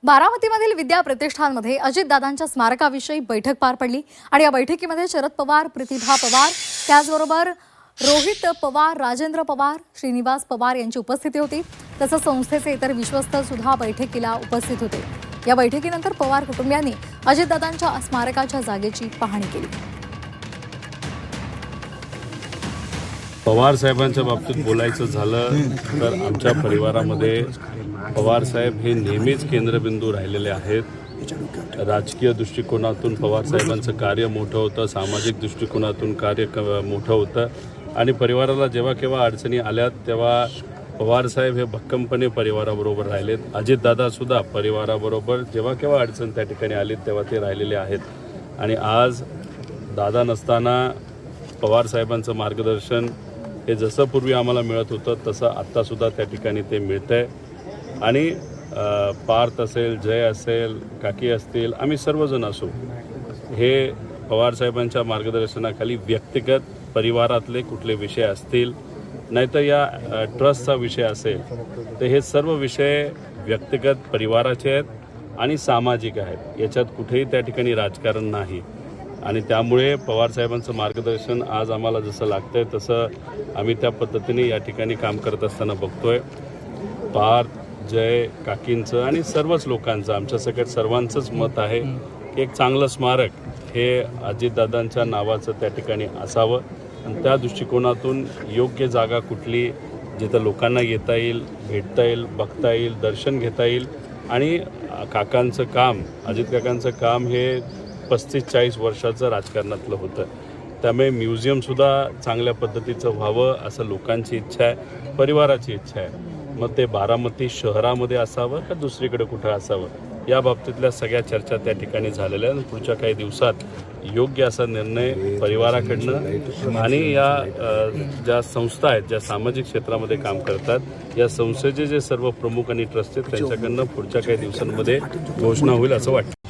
बारामतीमधील विद्या प्रतिष्ठानमध्ये अजितदादांच्या स्मारकाविषयी बैठक पार पडली आणि या बैठकीमध्ये शरद पवार, प्रतिभा पवार, त्याचबरोबर रोहित पवार, राजेंद्र पवार, श्रीनिवास पवार यांची उपस्थिती होती। तसंच संस्थेचे इतर विश्वस्त सुद्धा बैठकीला उपस्थित होते। या बैठकीनंतर पवार कुटुंबियांनी अजितदादांच्या स्मारकाच्या जागेची पाहणी केली। पवार साहेबांच्या बाबतीत बोलायचं झालं तर आमच्या परिवारामध्ये पवार साहेब हे नेहमीच केंद्रबिंदू राहिलेले आहेत। राजकीय दृष्टिकोनातून पवार साहेबांचं कार्य मोठं होतं, सामाजिक दृष्टिकोनातून कार्य मोठं होतं आणि परिवाराला जेव्हा केव्हा अडचणी आल्यात तेव्हा पवार साहेब हे भक्कमपणे परिवाराबरोबर राहिलेत। अजितदादासुद्धा परिवाराबरोबर जेव्हा केव्हा अडचण त्या ठिकाणी आली तेव्हा ते राहिलेले आहेत आणि आज दादा नसताना पवार साहेबांचं मार्गदर्शन हे जसं पूर्वी आम्हाला मिळत होतं तसं आत्तासुद्धा त्या ठिकाणी ते मिळतं आहे आणि पार्थ असेल, जय असेल, काकी असतील, आम्ही सर्वजण असू हे पवार साहेबांच्या मार्गदर्शनाखाली व्यक्तिगत परिवारातले कुठले विषय असतील नाहीतर या ट्रस्टचा विषय असेल तर हे सर्व विषय व्यक्तिगत परिवाराचे आहेत आणि सामाजिक आहेत। याच्यात कुठेही त्या ठिकाणी राजकारण नाही आणि त्यामुळे पवार साहेबांचं मार्गदर्शन आज आम्हाला जसं लागतंय तसं आम्ही त्या पद्धतीने या ठिकाणी काम करत असताना बघतोय। पार्थ, जय, काकींचं आणि सर्वच लोकांचं आमच्या सगळ्यात सर्वांचंच मत आहे की एक चांगलं स्मारक हे अजितदादांच्या नावाचं त्या ठिकाणी असावं आणि त्या दृष्टिकोनातून योग्य जागा कुठली जिथं लोकांना येता येईल, भेटता येईल, बघता येईल, दर्शन घेता येईल आणि काकांचं काम, अजित काकांचं काम हे 35-40 वर्षाचं राजकारणातलं होतं। त्यामुळे म्युझियमसुद्धा चांगल्या पद्धतीचं व्हावं असं लोकांची इच्छा आहे, परिवाराची इच्छा आहे। मग ते बारामती शहरामध्ये असावं का दुसरीकडे कुठं असावं या बाबतीतल्या सगळ्या चर्चा त्या ठिकाणी झालेल्या आहेत। पुढच्या काही दिवसात योग्य असा निर्णय परिवाराकडनं आणि या ज्या संस्था आहेत ज्या सामाजिक क्षेत्रामध्ये काम करतात या संस्थेचे जे सर्व प्रमुख आणि ट्रस्ट आहेत त्यांच्याकडनं पुढच्या काही दिवसांमध्ये घोषणा होईल असं वाटतं।